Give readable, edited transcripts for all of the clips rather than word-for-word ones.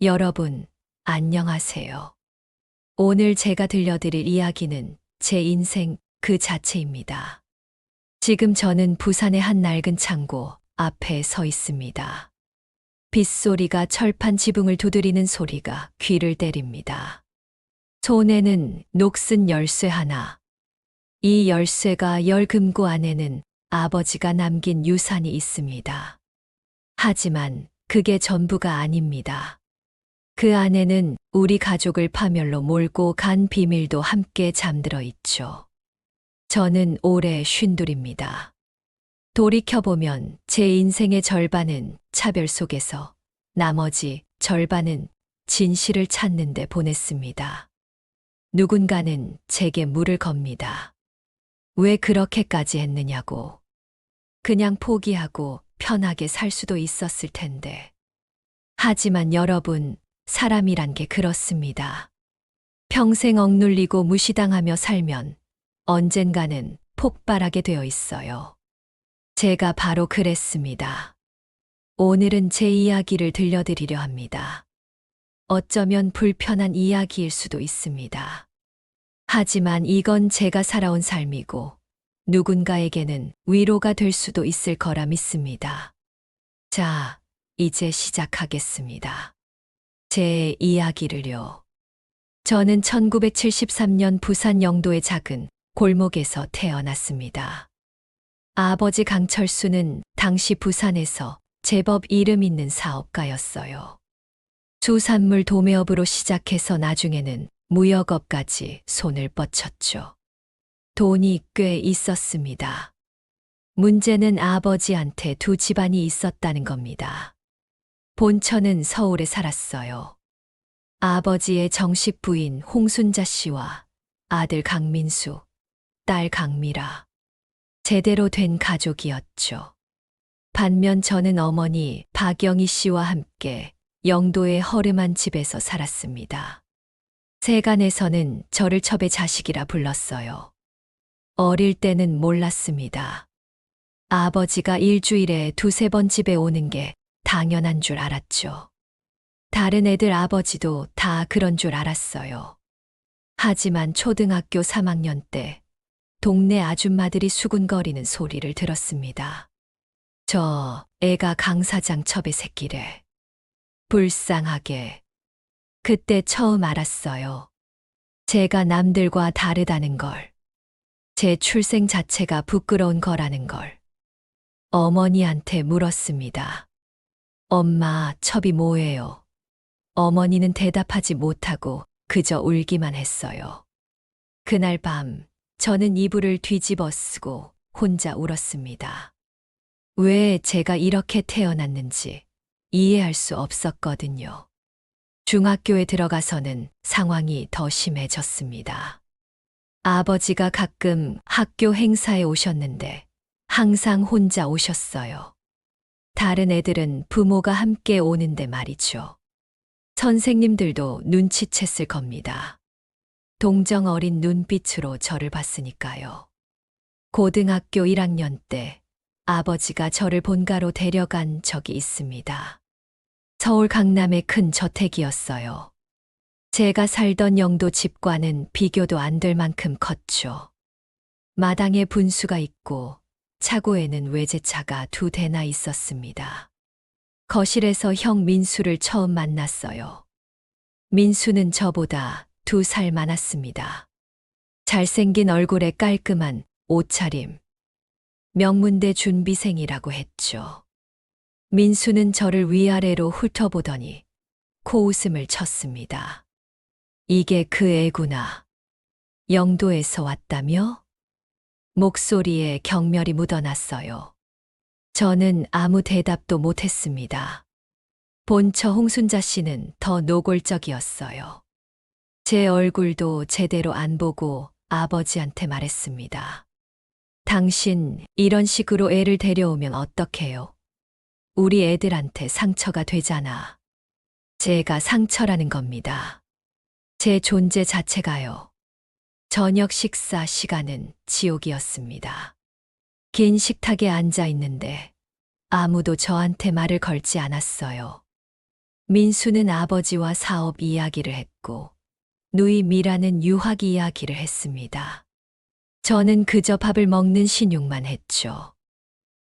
여러분, 안녕하세요. 오늘 제가 들려드릴 이야기는 제 인생 그 자체입니다. 지금 저는 부산의 한 낡은 창고 앞에 서 있습니다. 빗소리가 철판 지붕을 두드리는 소리가 귀를 때립니다. 손에는 녹슨 열쇠 하나. 이 열쇠가 열 금고 안에는 아버지가 남긴 유산이 있습니다. 하지만 그게 전부가 아닙니다. 그 안에는 우리 가족을 파멸로 몰고 간 비밀도 함께 잠들어 있죠. 저는 올해 52입니다. 돌이켜보면 제 인생의 절반은 차별 속에서, 나머지 절반은 진실을 찾는 데 보냈습니다. 누군가는 제게 물을 겁니다. 왜 그렇게까지 했느냐고. 그냥 포기하고 편하게 살 수도 있었을 텐데. 하지만 여러분, 사람이란 게 그렇습니다. 평생 억눌리고 무시당하며 살면 언젠가는 폭발하게 되어 있어요. 제가 바로 그랬습니다. 오늘은 제 이야기를 들려드리려 합니다. 어쩌면 불편한 이야기일 수도 있습니다. 하지만 이건 제가 살아온 삶이고 누군가에게는 위로가 될 수도 있을 거라 믿습니다. 자, 이제 시작하겠습니다. 제 이야기를요. 저는 1973년 부산 영도의 작은 골목에서 태어났습니다. 아버지 강철수는 당시 부산에서 제법 이름 있는 사업가였어요. 수산물 도매업으로 시작해서 나중에는 무역업까지 손을 뻗쳤죠. 돈이 꽤 있었습니다. 문제는 아버지한테 두 집안이 있었다는 겁니다. 본처는 서울에 살았어요. 아버지의 정식 부인 홍순자 씨와 아들 강민수, 딸 강미라. 제대로 된 가족이었죠. 반면 저는 어머니 박영희 씨와 함께 영도의 허름한 집에서 살았습니다. 세간에서는 저를 첩의 자식이라 불렀어요. 어릴 때는 몰랐습니다. 아버지가 일주일에 두세 번 집에 오는 게 당연한 줄 알았죠. 다른 애들 아버지도 다 그런 줄 알았어요. 하지만 초등학교 3학년 때 동네 아줌마들이 수군거리는 소리를 들었습니다. 저 애가 강 사장 첩의 새끼래. 불쌍하게. 그때 처음 알았어요. 제가 남들과 다르다는 걸. 제 출생 자체가 부끄러운 거라는 걸. 어머니한테 물었습니다. 엄마, 첩이 뭐예요? 어머니는 대답하지 못하고 그저 울기만 했어요. 그날 밤, 저는 이불을 뒤집어 쓰고 혼자 울었습니다. 왜 제가 이렇게 태어났는지 이해할 수 없었거든요. 중학교에 들어가서는 상황이 더 심해졌습니다. 아버지가 가끔 학교 행사에 오셨는데 항상 혼자 오셨어요. 다른 애들은 부모가 함께 오는데 말이죠. 선생님들도 눈치챘을 겁니다. 동정 어린 눈빛으로 저를 봤으니까요. 고등학교 1학년 때 아버지가 저를 본가로 데려간 적이 있습니다. 서울 강남의 큰 저택이었어요. 제가 살던 영도 집과는 비교도 안 될 만큼 컸죠. 마당에 분수가 있고 차고에는 외제차가 2대나 있었습니다. 거실에서 형 민수를 처음 만났어요. 민수는 저보다 2살 많았습니다. 잘생긴 얼굴에 깔끔한 옷차림. 명문대 준비생이라고 했죠. 민수는 저를 위아래로 훑어보더니 코웃음을 쳤습니다. 이게 그 애구나. 영도에서 왔다며? 목소리에 경멸이 묻어났어요. 저는 아무 대답도 못했습니다. 본처 홍순자 씨는 더 노골적이었어요. 제 얼굴도 제대로 안 보고 아버지한테 말했습니다. 당신 이런 식으로 애를 데려오면 어떡해요? 우리 애들한테 상처가 되잖아. 제가 상처라는 겁니다. 제 존재 자체가요. 저녁 식사 시간은 지옥이었습니다. 긴 식탁에 앉아 있는데 아무도 저한테 말을 걸지 않았어요. 민수는 아버지와 사업 이야기를 했고, 누이 미라는 유학 이야기를 했습니다. 저는 그저 밥을 먹는 신용만 했죠.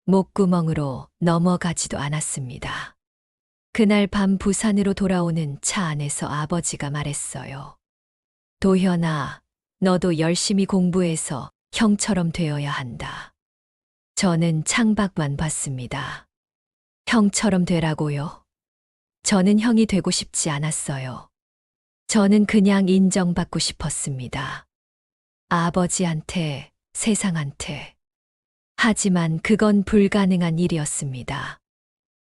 목구멍으로 넘어가지도 않았습니다. 그날 밤 부산으로 돌아오는 차 안에서 아버지가 말했어요. 도현아, 너도 열심히 공부해서 형처럼 되어야 한다. 저는 창밖만 봤습니다. 형처럼 되라고요? 저는 형이 되고 싶지 않았어요. 저는 그냥 인정받고 싶었습니다. 아버지한테, 세상한테. 하지만 그건 불가능한 일이었습니다.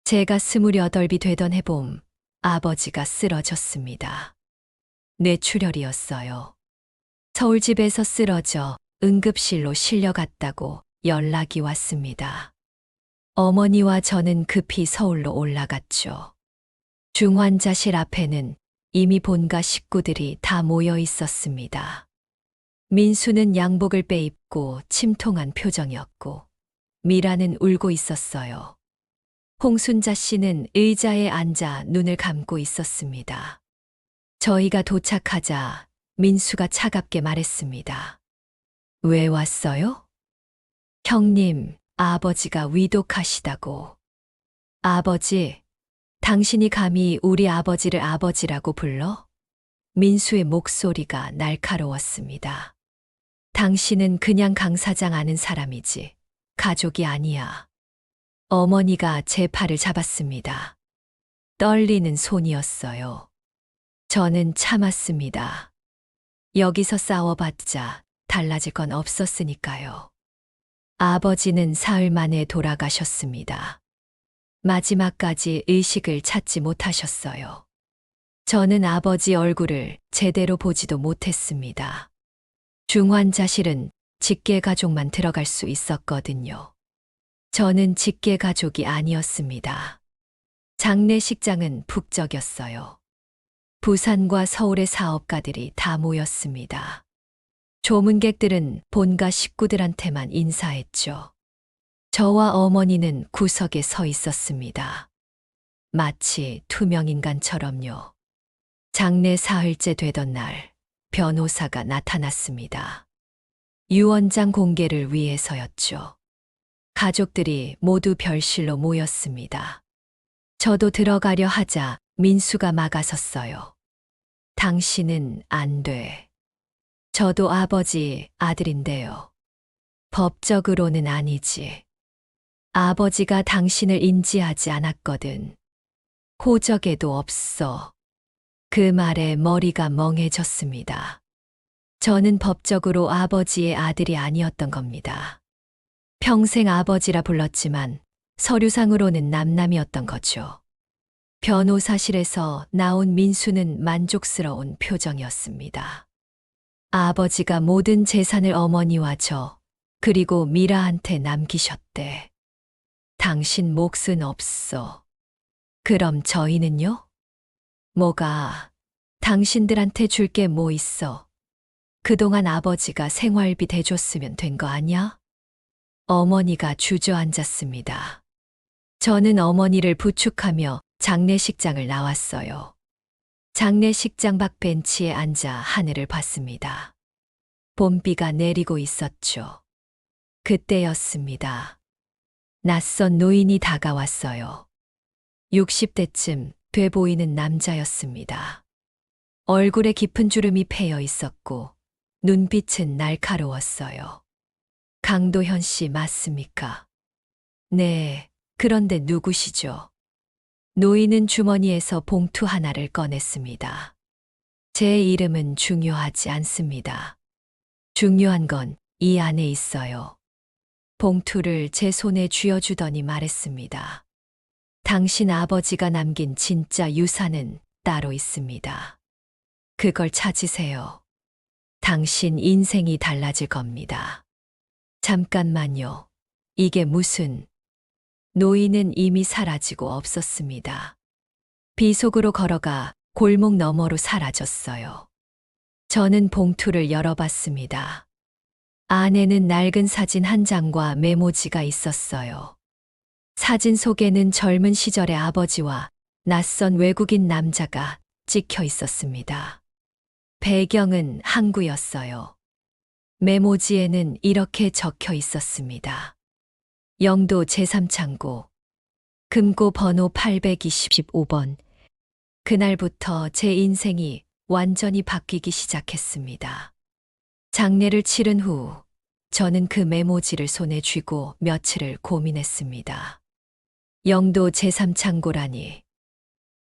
제가 28이 되던 해봄, 아버지가 쓰러졌습니다. 뇌출혈이었어요. 서울집에서 쓰러져 응급실로 실려갔다고 연락이 왔습니다. 어머니와 저는 급히 서울로 올라갔죠. 중환자실 앞에는 이미 본가 식구들이 다 모여 있었습니다. 민수는 양복을 빼입고 침통한 표정이었고, 미라는 울고 있었어요. 홍순자 씨는 의자에 앉아 눈을 감고 있었습니다. 저희가 도착하자 민수가 차갑게 말했습니다. 왜 왔어요? 형님, 아버지가 위독하시다고. 아버지, 당신이 감히 우리 아버지를 아버지라고 불러? 민수의 목소리가 날카로웠습니다. 당신은 그냥 강 사장 아는 사람이지, 가족이 아니야. 어머니가 제 팔을 잡았습니다. 떨리는 손이었어요. 저는 참았습니다. 여기서 싸워봤자 달라질 건 없었으니까요. 아버지는 사흘 만에 돌아가셨습니다. 마지막까지 의식을 찾지 못하셨어요. 저는 아버지 얼굴을 제대로 보지도 못했습니다. 중환자실은 직계 가족만 들어갈 수 있었거든요. 저는 직계 가족이 아니었습니다. 장례식장은 북적였어요. 부산과 서울의 사업가들이 다 모였습니다. 조문객들은 본가 식구들한테만 인사했죠. 저와 어머니는 구석에 서 있었습니다. 마치 투명인간처럼요. 장례 사흘째 되던 날, 변호사가 나타났습니다. 유언장 공개를 위해서였죠. 가족들이 모두 별실로 모였습니다. 저도 들어가려 하자 민수가 막아섰어요. 당신은 안 돼. 저도 아버지 아들인데요. 법적으로는 아니지. 아버지가 당신을 인지하지 않았거든. 호적에도 없어. 그 말에 머리가 멍해졌습니다. 저는 법적으로 아버지의 아들이 아니었던 겁니다. 평생 아버지라 불렀지만 서류상으로는 남남이었던 거죠. 변호사실에서 나온 민수는 만족스러운 표정이었습니다. 아버지가 모든 재산을 어머니와 저, 그리고 미라한테 남기셨대. 당신 몫은 없어. 그럼 저희는요? 뭐가, 당신들한테 줄 게 뭐 있어? 그동안 아버지가 생활비 대줬으면 된 거 아냐? 어머니가 주저앉았습니다. 저는 어머니를 부축하며 장례식장을 나왔어요. 장례식장 밖 벤치에 앉아 하늘을 봤습니다. 봄비가 내리고 있었죠. 그때였습니다. 낯선 노인이 다가왔어요. 60대쯤 돼 보이는 남자였습니다. 얼굴에 깊은 주름이 패여 있었고 눈빛은 날카로웠어요. 강도현 씨 맞습니까? 네, 그런데 누구시죠? 노인은 주머니에서 봉투 하나를 꺼냈습니다. 제 이름은 중요하지 않습니다. 중요한 건 이 안에 있어요. 봉투를 제 손에 쥐어주더니 말했습니다. 당신 아버지가 남긴 진짜 유산은 따로 있습니다. 그걸 찾으세요. 당신 인생이 달라질 겁니다. 잠깐만요. 이게 무슨... 노인은 이미 사라지고 없었습니다. 비속으로 걸어가 골목 너머로 사라졌어요. 저는 봉투를 열어봤습니다. 안에는 낡은 사진 한 장과 메모지가 있었어요. 사진 속에는 젊은 시절의 아버지와 낯선 외국인 남자가 찍혀 있었습니다. 배경은 항구였어요. 메모지에는 이렇게 적혀 있었습니다. 영도 제3창고, 금고 번호 825번. 그날부터 제 인생이 완전히 바뀌기 시작했습니다. 장례를 치른 후 저는 그 메모지를 손에 쥐고 며칠을 고민했습니다. 영도 제3창고라니.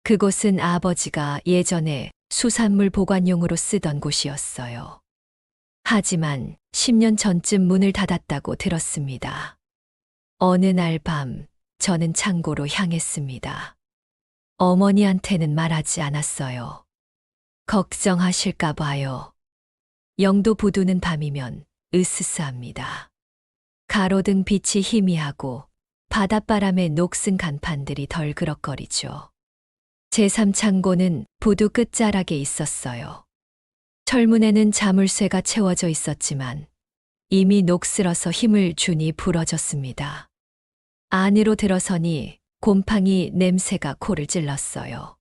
그곳은 아버지가 예전에 수산물 보관용으로 쓰던 곳이었어요. 하지만 10년 전쯤 문을 닫았다고 들었습니다. 어느 날 밤 저는 창고로 향했습니다. 어머니한테는 말하지 않았어요. 걱정하실까 봐요. 영도 부두는 밤이면 으스스합니다. 가로등 빛이 희미하고 바닷바람에 녹슨 간판들이 덜그럭거리죠. 제3창고는 부두 끝자락에 있었어요. 철문에는 자물쇠가 채워져 있었지만 이미 녹슬어서 힘을 주니 부러졌습니다. 안으로 들어서니 곰팡이 냄새가 코를 찔렀어요.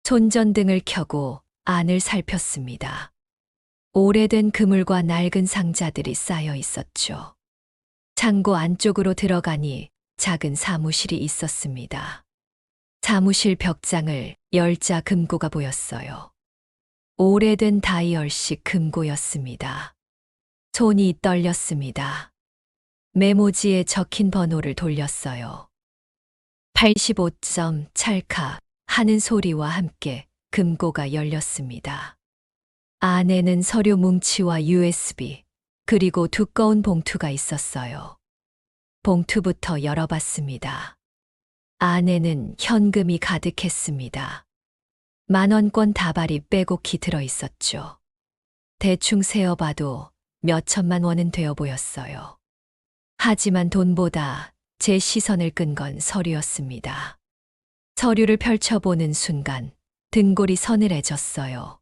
손전등을 켜고 안을 살폈습니다. 오래된 그물과 낡은 상자들이 쌓여 있었죠. 창고 안쪽으로 들어가니 작은 사무실이 있었습니다. 사무실 벽장을 열자 금고가 보였어요. 오래된 다이얼식 금고였습니다. 손이 떨렸습니다. 메모지에 적힌 번호를 돌렸어요. 85점 찰칵 하는 소리와 함께 금고가 열렸습니다. 안에는 서류 뭉치와 USB, 그리고 두꺼운 봉투가 있었어요. 봉투부터 열어봤습니다. 안에는 현금이 가득했습니다. 10,000원권 다발이 빼곡히 들어있었죠. 대충 세어봐도 몇 천만 원은 되어 보였어요. 하지만 돈보다 제 시선을 끈 건 서류였습니다. 서류를 펼쳐보는 순간 등골이 서늘해졌어요.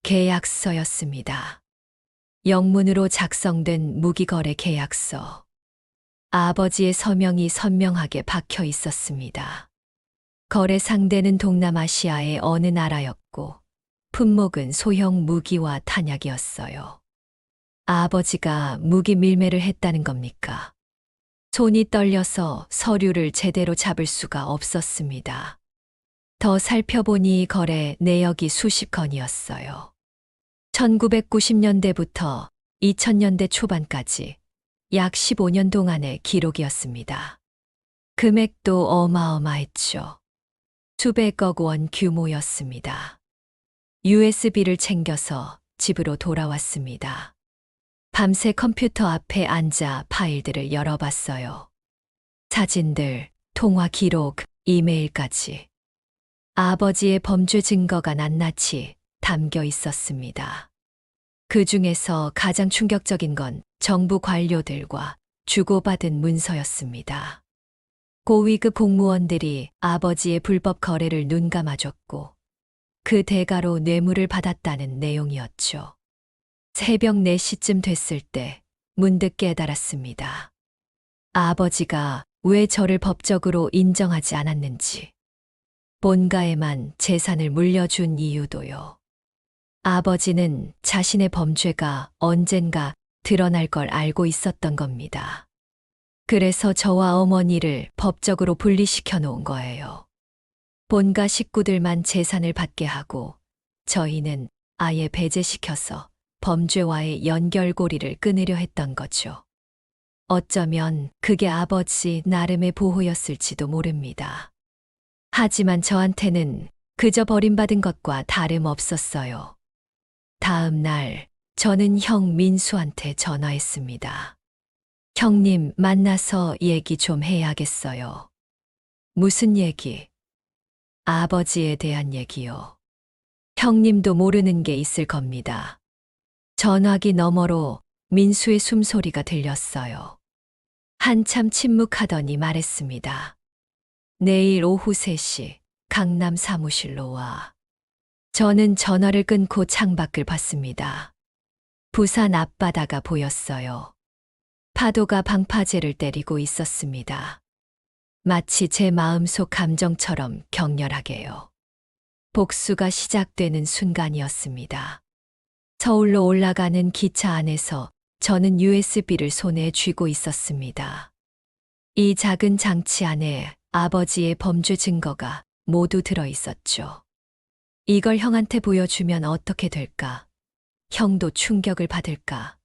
계약서였습니다. 영문으로 작성된 무기거래 계약서. 아버지의 서명이 선명하게 박혀 있었습니다. 거래 상대는 동남아시아의 어느 나라였고 품목은 소형 무기와 탄약이었어요. 아버지가 무기 밀매를 했다는 겁니까? 손이 떨려서 서류를 제대로 잡을 수가 없었습니다. 더 살펴보니 거래 내역이 수십 건이었어요. 1990년대부터 2000년대 초반까지 약 15년 동안의 기록이었습니다. 금액도 어마어마했죠. 수백억 원 규모였습니다. USB를 챙겨서 집으로 돌아왔습니다. 밤새 컴퓨터 앞에 앉아 파일들을 열어봤어요. 사진들, 통화 기록, 이메일까지. 아버지의 범죄 증거가 낱낱이 담겨 있었습니다. 그 중에서 가장 충격적인 건 정부 관료들과 주고받은 문서였습니다. 고위급 공무원들이 아버지의 불법 거래를 눈감아줬고 그 대가로 뇌물을 받았다는 내용이었죠. 새벽 4시쯤 됐을 때 문득 깨달았습니다. 아버지가 왜 저를 법적으로 인정하지 않았는지, 본가에만 재산을 물려준 이유도요. 아버지는 자신의 범죄가 언젠가 드러날 걸 알고 있었던 겁니다. 그래서 저와 어머니를 법적으로 분리시켜 놓은 거예요. 본가 식구들만 재산을 받게 하고 저희는 아예 배제시켜서 범죄와의 연결고리를 끊으려 했던 거죠. 어쩌면 그게 아버지 나름의 보호였을지도 모릅니다. 하지만 저한테는 그저 버림받은 것과 다름없었어요. 다음 날 저는 형 민수한테 전화했습니다. 형님 만나서 얘기 좀 해야겠어요. 무슨 얘기? 아버지에 대한 얘기요. 형님도 모르는 게 있을 겁니다. 전화기 너머로 민수의 숨소리가 들렸어요. 한참 침묵하더니 말했습니다. 내일 오후 3시 강남 사무실로 와. 저는 전화를 끊고 창밖을 봤습니다. 부산 앞바다가 보였어요. 파도가 방파제를 때리고 있었습니다. 마치 제 마음속 감정처럼 격렬하게요. 복수가 시작되는 순간이었습니다. 서울로 올라가는 기차 안에서 저는 USB를 손에 쥐고 있었습니다. 이 작은 장치 안에 아버지의 범죄 증거가 모두 들어 있었죠. 이걸 형한테 보여주면 어떻게 될까? 형도 충격을 받을까?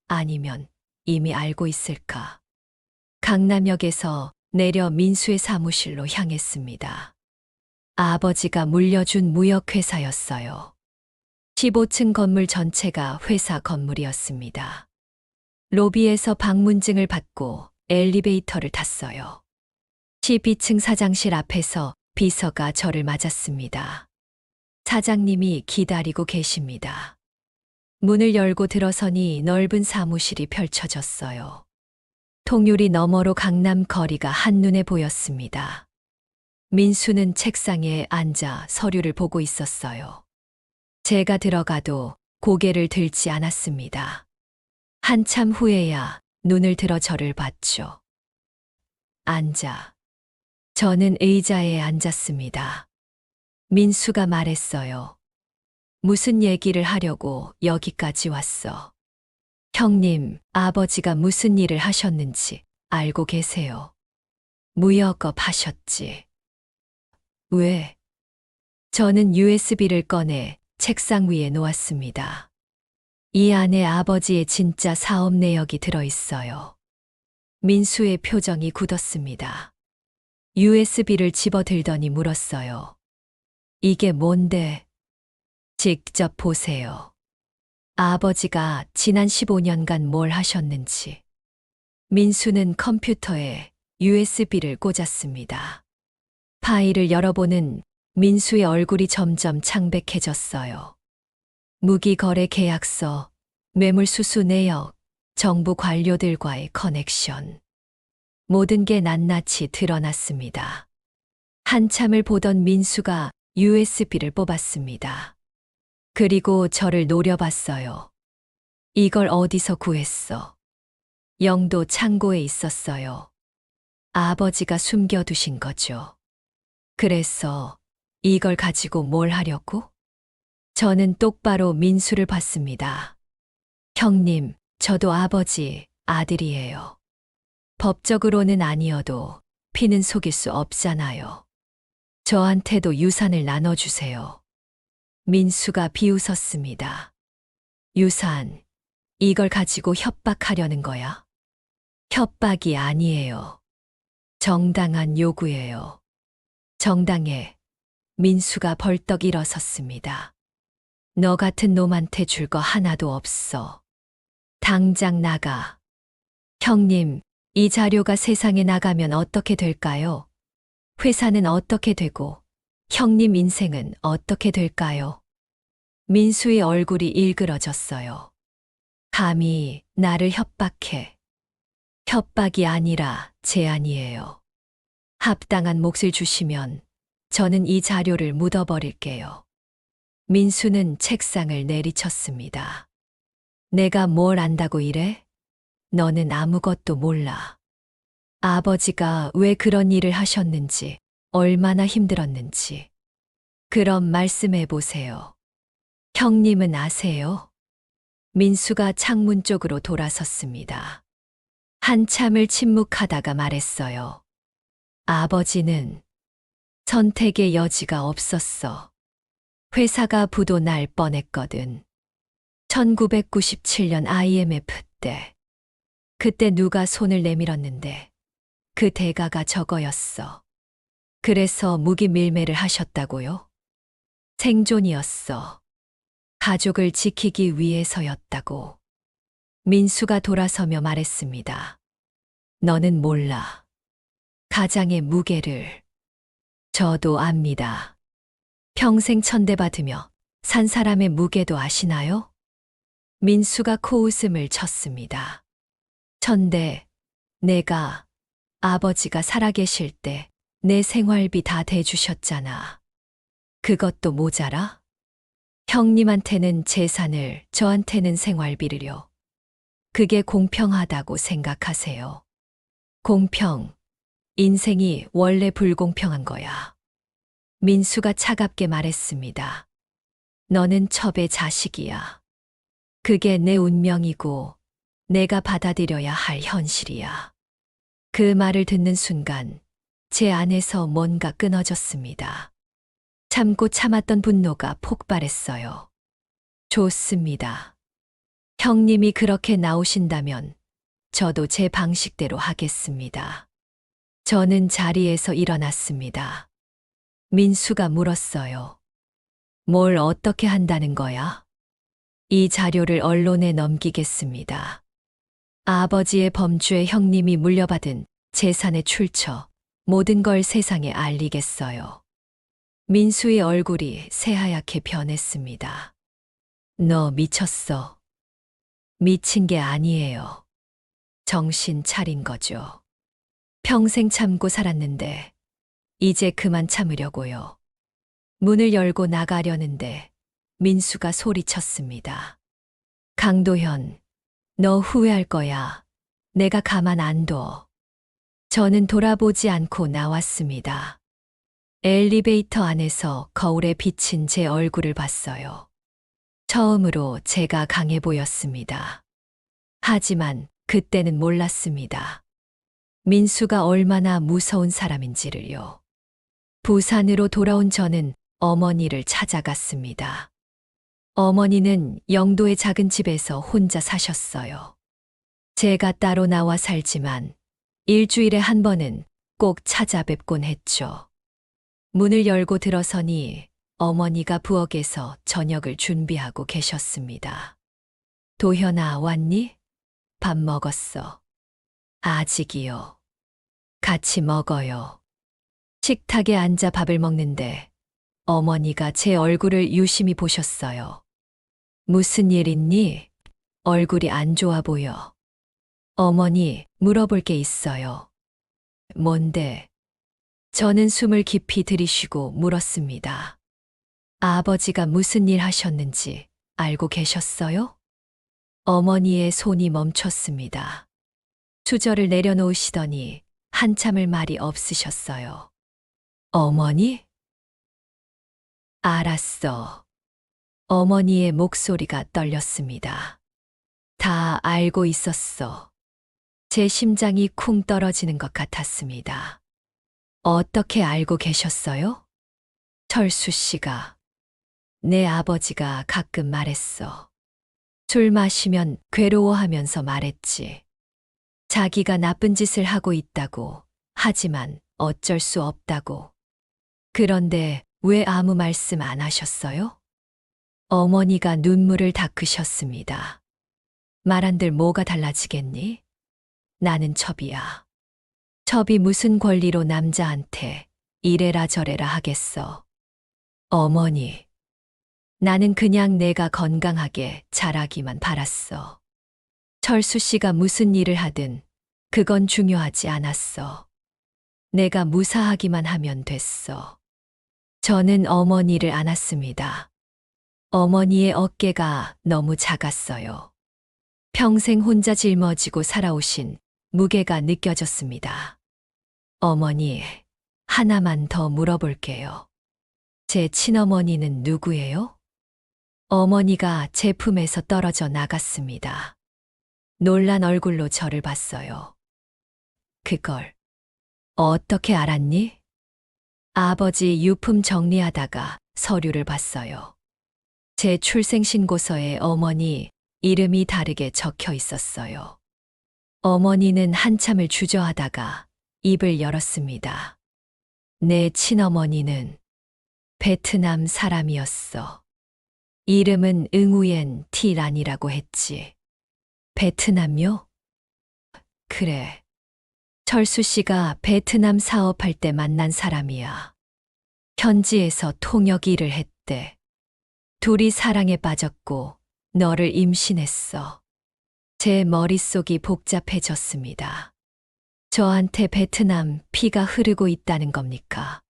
아니면 이미 알고 있을까? 강남역에서 내려 민수의 사무실로 향했습니다. 아버지가 물려준 무역회사였어요. 15층 건물 전체가 회사 건물이었습니다. 로비에서 방문증을 받고 엘리베이터를 탔어요. 12층 사장실 앞에서 비서가 저를 맞았습니다. 사장님이 기다리고 계십니다. 문을 열고 들어서니 넓은 사무실이 펼쳐졌어요. 통유리 너머로 강남 거리가 한눈에 보였습니다. 민수는 책상에 앉아 서류를 보고 있었어요. 제가 들어가도 고개를 들지 않았습니다. 한참 후에야 눈을 들어 저를 봤죠. 앉아. 저는 의자에 앉았습니다. 민수가 말했어요. 무슨 얘기를 하려고 여기까지 왔어? 형님, 아버지가 무슨 일을 하셨는지 알고 계세요. 무역업 하셨지. 왜? 저는 USB를 꺼내 책상 위에 놓았습니다. 이 안에 아버지의 진짜 사업 내역이 들어 있어요. 민수의 표정이 굳었습니다. USB를 집어들더니 물었어요. 이게 뭔데? 직접 보세요. 아버지가 지난 15년간 뭘 하셨는지. 민수는 컴퓨터에 USB를 꽂았습니다. 파일을 열어보는 민수의 얼굴이 점점 창백해졌어요. 무기거래 계약서, 뇌물수수 내역, 정부 관료들과의 커넥션. 모든 게 낱낱이 드러났습니다. 한참을 보던 민수가 USB를 뽑았습니다. 그리고 저를 노려봤어요. 이걸 어디서 구했어? 영도 창고에 있었어요. 아버지가 숨겨두신 거죠. 그래서 이걸 가지고 뭘 하려고? 저는 똑바로 민수를 봤습니다. 형님, 저도 아버지 아들이에요. 법적으로는 아니어도 피는 속일 수 없잖아요. 저한테도 유산을 나눠주세요. 민수가 비웃었습니다. 유산, 이걸 가지고 협박하려는 거야? 협박이 아니에요. 정당한 요구예요. 정당해. 민수가 벌떡 일어섰습니다. 너 같은 놈한테 줄 거 하나도 없어. 당장 나가. 형님, 이 자료가 세상에 나가면 어떻게 될까요? 회사는 어떻게 되고, 형님 인생은 어떻게 될까요? 민수의 얼굴이 일그러졌어요. 감히 나를 협박해. 협박이 아니라 제안이에요. 합당한 몫을 주시면 저는 이 자료를 묻어버릴게요. 민수는 책상을 내리쳤습니다. 내가 뭘 안다고 이래? 너는 아무것도 몰라. 아버지가 왜 그런 일을 하셨는지, 얼마나 힘들었는지. 그럼 말씀해 보세요. 형님은 아세요? 민수가 창문 쪽으로 돌아섰습니다. 한참을 침묵하다가 말했어요. 아버지는 선택의 여지가 없었어. 회사가 부도 날 뻔했거든. 1997년 IMF 때. 그때 누가 손을 내밀었는데 그 대가가 저거였어. 그래서 무기 밀매를 하셨다고요? 생존이었어. 가족을 지키기 위해서였다고. 민수가 돌아서며 말했습니다. 너는 몰라. 가장의 무게를. 저도 압니다. 평생 천대받으며 산 사람의 무게도 아시나요? 민수가 코웃음을 쳤습니다. 천대, 내가 아버지가 살아계실 때 내 생활비 다 대주셨잖아. 그것도 모자라? 형님한테는 재산을, 저한테는 생활비를요. 그게 공평하다고 생각하세요. 공평, 인생이 원래 불공평한 거야. 민수가 차갑게 말했습니다. 너는 첩의 자식이야. 그게 내 운명이고 내가 받아들여야 할 현실이야. 그 말을 듣는 순간 제 안에서 뭔가 끊어졌습니다. 참고 참았던 분노가 폭발했어요. 좋습니다. 형님이 그렇게 나오신다면 저도 제 방식대로 하겠습니다. 저는 자리에서 일어났습니다. 민수가 물었어요. 뭘 어떻게 한다는 거야? 이 자료를 언론에 넘기겠습니다. 아버지의 범주에 형님이 물려받은 재산의 출처, 모든 걸 세상에 알리겠어요. 민수의 얼굴이 새하얗게 변했습니다. 너 미쳤어. 미친 게 아니에요. 정신 차린 거죠. 평생 참고 살았는데 이제 그만 참으려고요. 문을 열고 나가려는데 민수가 소리쳤습니다. 강도현, 너 후회할 거야. 내가 가만 안 둬. 저는 돌아보지 않고 나왔습니다. 엘리베이터 안에서 거울에 비친 제 얼굴을 봤어요. 처음으로 제가 강해 보였습니다. 하지만 그때는 몰랐습니다. 민수가 얼마나 무서운 사람인지를요. 부산으로 돌아온 저는 어머니를 찾아갔습니다. 어머니는 영도의 작은 집에서 혼자 사셨어요. 제가 따로 나와 살지만 일주일에 한 번은 꼭 찾아뵙곤 했죠. 문을 열고 들어서니 어머니가 부엌에서 저녁을 준비하고 계셨습니다. 도현아, 왔니? 밥 먹었어. 아직이요. 같이 먹어요. 식탁에 앉아 밥을 먹는데 어머니가 제 얼굴을 유심히 보셨어요. 무슨 일 있니? 얼굴이 안 좋아 보여. 어머니, 물어볼 게 있어요. 뭔데? 저는 숨을 깊이 들이쉬고 물었습니다. 아버지가 무슨 일 하셨는지 알고 계셨어요? 어머니의 손이 멈췄습니다. 수저를 내려놓으시더니 한참을 말이 없으셨어요. 어머니? 알았어. 어머니의 목소리가 떨렸습니다. 다 알고 있었어. 제 심장이 쿵 떨어지는 것 같았습니다. 어떻게 알고 계셨어요? 철수 씨가. 내 아버지가 가끔 말했어. 술 마시면 괴로워하면서 말했지. 자기가 나쁜 짓을 하고 있다고, 하지만 어쩔 수 없다고. 그런데 왜 아무 말씀 안 하셨어요? 어머니가 눈물을 닦으셨습니다. 말한들 뭐가 달라지겠니? 나는 첩이야. 첩이 무슨 권리로 남자한테 이래라 저래라 하겠어. 어머니, 나는 그냥 내가 건강하게 자라기만 바랐어. 철수 씨가 무슨 일을 하든 그건 중요하지 않았어. 내가 무사하기만 하면 됐어. 저는 어머니를 안았습니다. 어머니의 어깨가 너무 작았어요. 평생 혼자 짊어지고 살아오신 무게가 느껴졌습니다. 어머니, 하나만 더 물어볼게요. 제 친어머니는 누구예요? 어머니가 제 품에서 떨어져 나갔습니다. 놀란 얼굴로 저를 봤어요. 그걸 어떻게 알았니? 아버지 유품 정리하다가 서류를 봤어요. 제 출생신고서에 어머니 이름이 다르게 적혀 있었어요. 어머니는 한참을 주저하다가 입을 열었습니다. 내 친어머니는 베트남 사람이었어. 이름은 응우옌 티란이라고 했지. 베트남요? 그래. 철수 씨가 베트남 사업할 때 만난 사람이야. 현지에서 통역 일을 했대. 둘이 사랑에 빠졌고 너를 임신했어. 제 머릿속이 복잡해졌습니다. 저한테 베트남 피가 흐르고 있다는 겁니까?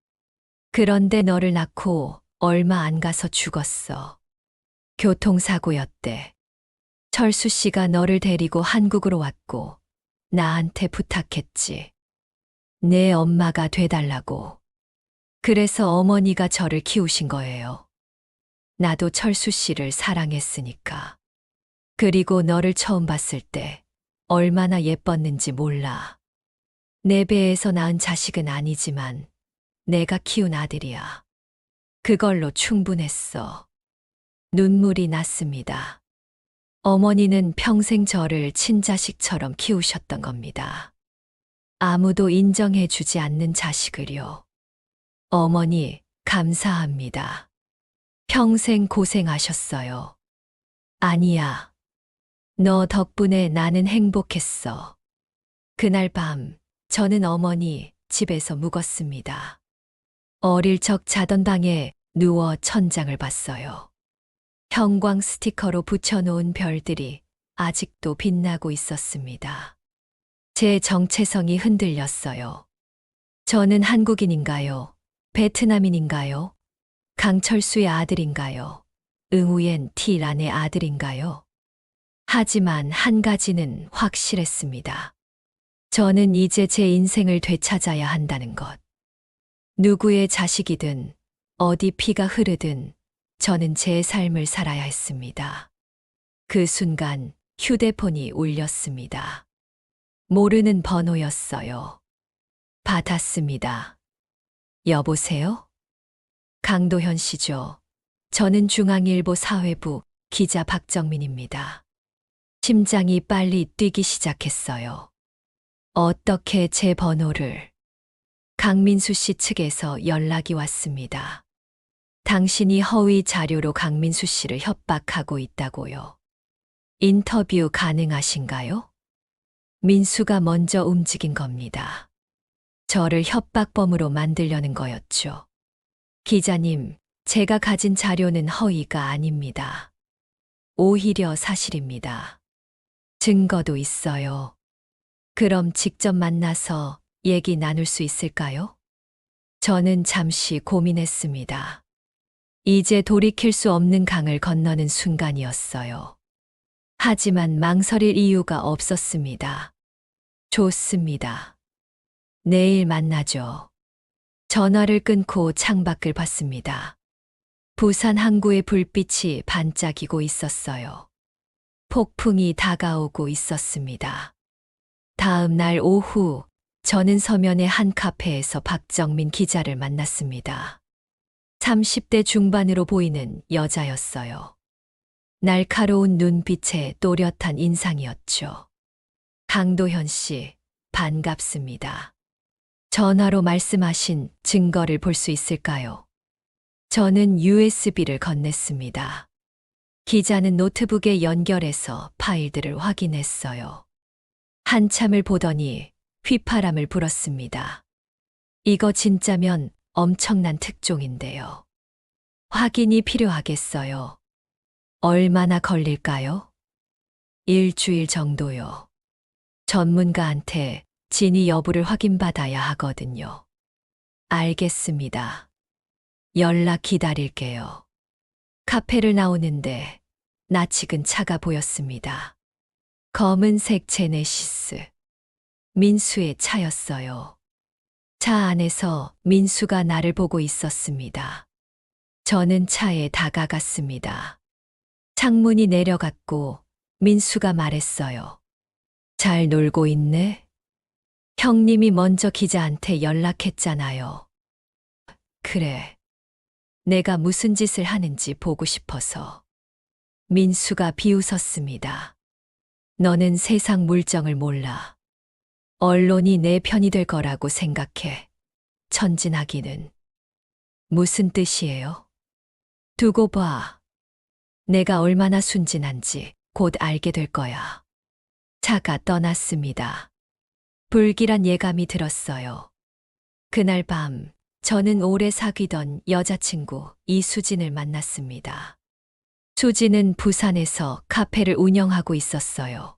그런데 너를 낳고 얼마 안 가서 죽었어. 교통사고였대. 철수 씨가 너를 데리고 한국으로 왔고 나한테 부탁했지. 내 엄마가 돼달라고. 그래서 어머니가 저를 키우신 거예요. 나도 철수 씨를 사랑했으니까. 그리고 너를 처음 봤을 때 얼마나 예뻤는지 몰라. 내 배에서 낳은 자식은 아니지만 내가 키운 아들이야. 그걸로 충분했어. 눈물이 났습니다. 어머니는 평생 저를 친자식처럼 키우셨던 겁니다. 아무도 인정해 주지 않는 자식을요. 어머니, 감사합니다. 평생 고생하셨어요. 아니야. 너 덕분에 나는 행복했어. 그날 밤, 저는 어머니 집에서 묵었습니다. 어릴 적 자던 방에 누워 천장을 봤어요. 형광 스티커로 붙여놓은 별들이 아직도 빛나고 있었습니다. 제 정체성이 흔들렸어요. 저는 한국인인가요? 베트남인인가요? 강철수의 아들인가요? 응우옌 티란의 아들인가요? 하지만 한 가지는 확실했습니다. 저는 이제 제 인생을 되찾아야 한다는 것. 누구의 자식이든 어디 피가 흐르든 저는 제 삶을 살아야 했습니다. 그 순간 휴대폰이 울렸습니다. 모르는 번호였어요. 받았습니다. 여보세요? 강도현 씨죠. 저는 중앙일보 사회부 기자 박정민입니다. 심장이 빨리 뛰기 시작했어요. 어떻게 제 번호를? 강민수 씨 측에서 연락이 왔습니다. 당신이 허위 자료로 강민수 씨를 협박하고 있다고요. 인터뷰 가능하신가요? 민수가 먼저 움직인 겁니다. 저를 협박범으로 만들려는 거였죠. 기자님, 제가 가진 자료는 허위가 아닙니다. 오히려 사실입니다. 증거도 있어요. 그럼 직접 만나서 얘기 나눌 수 있을까요? 저는 잠시 고민했습니다. 이제 돌이킬 수 없는 강을 건너는 순간이었어요. 하지만 망설일 이유가 없었습니다. 좋습니다. 내일 만나죠. 전화를 끊고 창밖을 봤습니다. 부산 항구의 불빛이 반짝이고 있었어요. 폭풍이 다가오고 있었습니다. 다음 날 오후, 저는 서면의 한 카페에서 박정민 기자를 만났습니다. 30대 중반으로 보이는 여자였어요. 날카로운 눈빛에 또렷한 인상이었죠. 강도현 씨, 반갑습니다. 전화로 말씀하신 증거를 볼 수 있을까요? 저는 USB를 건넸습니다. 기자는 노트북에 연결해서 파일들을 확인했어요. 한참을 보더니 휘파람을 불었습니다. 이거 진짜면 엄청난 특종인데요. 확인이 필요하겠어요. 얼마나 걸릴까요? 일주일 정도요. 전문가한테 진위 여부를 확인받아야 하거든요. 알겠습니다. 연락 기다릴게요. 카페를 나오는데 낯익은 차가 보였습니다. 검은색 제네시스. 민수의 차였어요. 차 안에서 민수가 나를 보고 있었습니다. 저는 차에 다가갔습니다. 창문이 내려갔고 민수가 말했어요. 잘 놀고 있네? 형님이 먼저 기자한테 연락했잖아요. 그래. 내가 무슨 짓을 하는지 보고 싶어서. 민수가 비웃었습니다. 너는 세상 물정을 몰라. 언론이 내 편이 될 거라고 생각해. 천진하기는. 무슨 뜻이에요? 두고 봐. 내가 얼마나 순진한지 곧 알게 될 거야. 차가 떠났습니다. 불길한 예감이 들었어요. 그날 밤, 저는 오래 사귀던 여자친구 이수진을 만났습니다. 수진은 부산에서 카페를 운영하고 있었어요.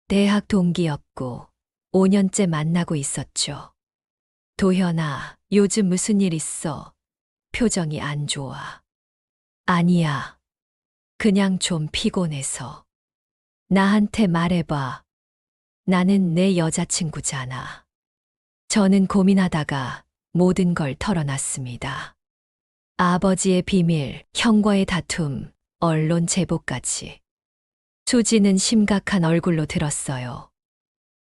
대학 동기였고 5년째 만나고 있었죠. 도현아, 요즘 무슨 일 있어? 표정이 안 좋아. 아니야. 그냥 좀 피곤해서. 나한테 말해봐. 나는 내 여자친구잖아. 저는 고민하다가 모든 걸 털어놨습니다. 아버지의 비밀, 형과의 다툼, 언론 제보까지. 수지는 심각한 얼굴로 들었어요.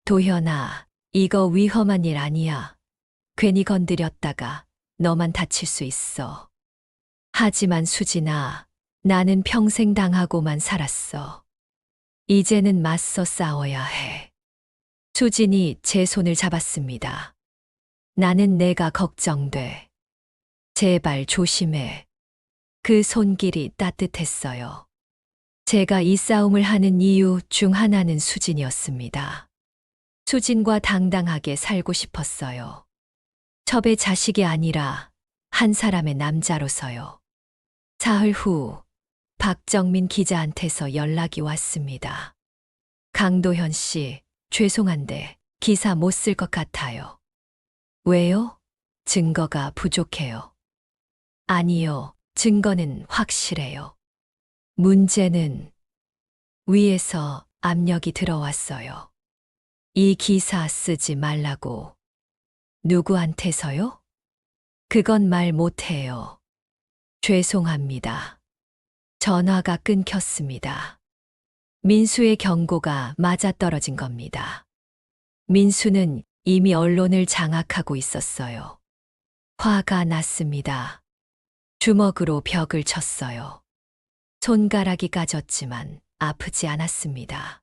도현아, 이거 위험한 일 아니야. 괜히 건드렸다가 너만 다칠 수 있어. 하지만 수진아, 나는 평생 당하고만 살았어. 이제는 맞서 싸워야 해. 수진이 제 손을 잡았습니다. 나는 내가 걱정돼. 제발 조심해. 그 손길이 따뜻했어요. 제가 이 싸움을 하는 이유 중 하나는 수진이었습니다. 수진과 당당하게 살고 싶었어요. 첩의 자식이 아니라 한 사람의 남자로서요. 사흘 후 박정민 기자한테서 연락이 왔습니다. 강도현 씨, 죄송한데 기사 못 쓸 것 같아요. 왜요? 증거가 부족해요. 아니요, 증거는 확실해요. 문제는 위에서 압력이 들어왔어요. 이 기사 쓰지 말라고. 누구한테서요? 그건 말 못해요. 죄송합니다. 전화가 끊겼습니다. 민수의 경고가 맞아떨어진 겁니다. 민수는 이미 언론을 장악하고 있었어요. 화가 났습니다. 주먹으로 벽을 쳤어요. 손가락이 까졌지만 아프지 않았습니다.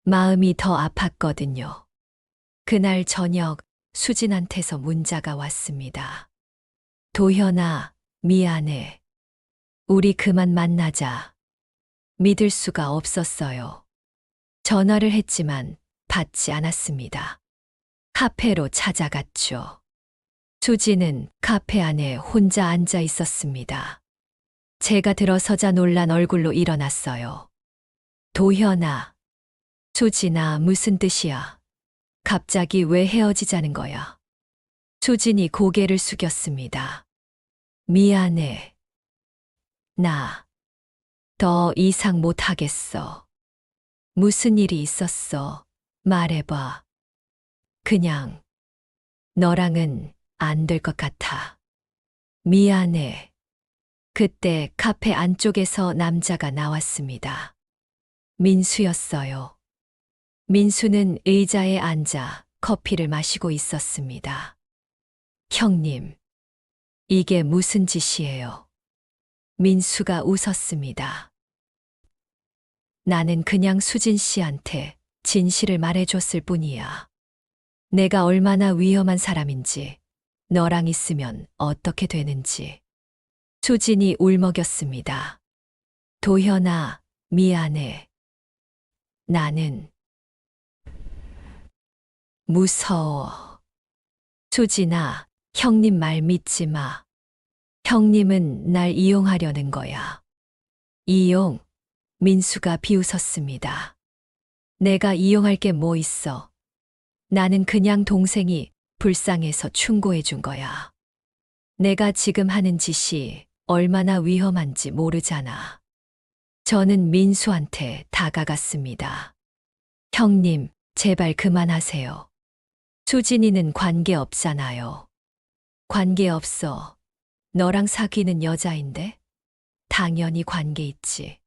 마음이 더 아팠거든요. 그날 저녁 수진한테서 문자가 왔습니다. 도현아, 미안해. 우리 그만 만나자. 믿을 수가 없었어요. 전화를 했지만 받지 않았습니다. 카페로 찾아갔죠. 수지는 카페 안에 혼자 앉아 있었습니다. 제가 들어서자 놀란 얼굴로 일어났어요. 도현아, 수진아, 무슨 뜻이야? 갑자기 왜 헤어지자는 거야? 수진이 고개를 숙였습니다. 미안해. 나 더 이상 못하겠어. 무슨 일이 있었어? 말해봐. 그냥 너랑은 안 될 것 같아. 미안해. 그때 카페 안쪽에서 남자가 나왔습니다. 민수였어요. 민수는 의자에 앉아 커피를 마시고 있었습니다. 형님, 이게 무슨 짓이에요? 민수가 웃었습니다. 나는 그냥 수진 씨한테 진실을 말해줬을 뿐이야. 내가 얼마나 위험한 사람인지, 너랑 있으면 어떻게 되는지. 수진이 울먹였습니다. 도현아, 미안해. 나는 무서워. 수진아, 형님 말 믿지 마. 형님은 날 이용하려는 거야. 이용? 민수가 비웃었습니다. 내가 이용할 게 뭐 있어? 나는 그냥 동생이 불쌍해서 충고해 준 거야. 내가 지금 하는 짓이 얼마나 위험한지 모르잖아. 저는 민수한테 다가갔습니다. 형님, 제발 그만하세요. 수진이는 관계 없잖아요. 관계 없어. 너랑 사귀는 여자인데? 당연히 관계 있지.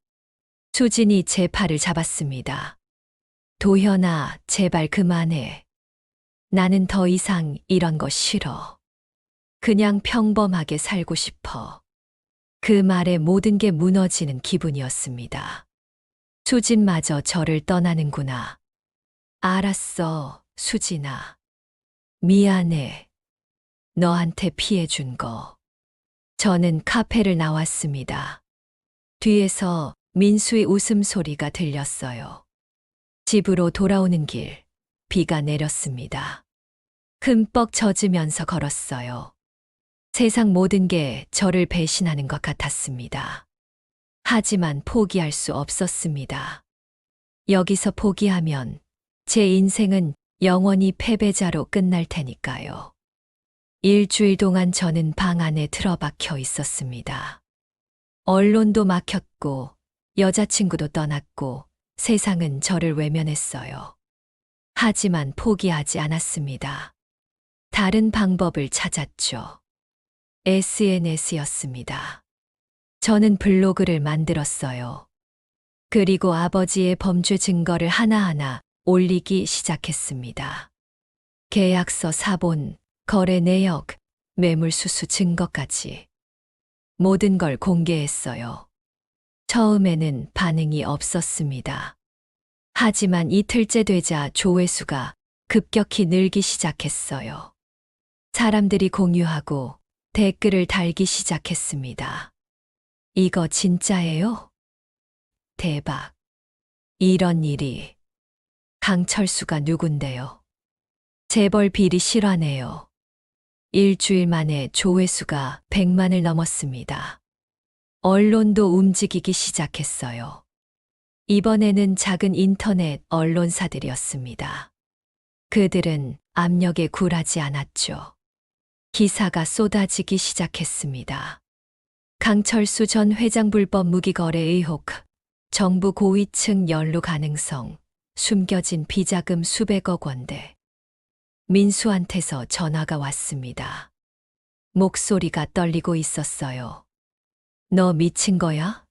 수진이 제 팔을 잡았습니다. 도현아, 제발 그만해. 나는 더 이상 이런 거 싫어. 그냥 평범하게 살고 싶어. 그 말에 모든 게 무너지는 기분이었습니다. 수진마저 저를 떠나는구나. 알았어, 수진아. 미안해. 너한테 피해 준 거. 저는 카페를 나왔습니다. 뒤에서 민수의 웃음소리가 들렸어요. 집으로 돌아오는 길, 비가 내렸습니다. 흠뻑 젖으면서 걸었어요. 세상 모든 게 저를 배신하는 것 같았습니다. 하지만 포기할 수 없었습니다. 여기서 포기하면 제 인생은 영원히 패배자로 끝날 테니까요. 일주일 동안 저는 방 안에 틀어박혀 있었습니다. 언론도 막혔고, 여자친구도 떠났고, 세상은 저를 외면했어요. 하지만 포기하지 않았습니다. 다른 방법을 찾았죠. SNS였습니다. 저는 블로그를 만들었어요. 그리고 아버지의 범죄 증거를 하나하나 올리기 시작했습니다. 계약서 사본, 거래 내역, 매물수수 증거까지. 모든 걸 공개했어요. 처음에는 반응이 없었습니다. 하지만 이틀째 되자 조회수가 급격히 늘기 시작했어요. 사람들이 공유하고 댓글을 달기 시작했습니다. 이거 진짜예요? 대박. 이런 일이. 강철수가 누군데요? 재벌 비리 실화네요. 일주일 만에 조회수가 100만을 넘었습니다. 언론도 움직이기 시작했어요. 이번에는 작은 인터넷 언론사들이었습니다. 그들은 압력에 굴하지 않았죠. 기사가 쏟아지기 시작했습니다. 강철수 전 회장 불법 무기거래 의혹, 정부 고위층 연루 가능성, 숨겨진 비자금 수백억 원대. 민수한테서 전화가 왔습니다. 목소리가 떨리고 있었어요. 너 미친 거야?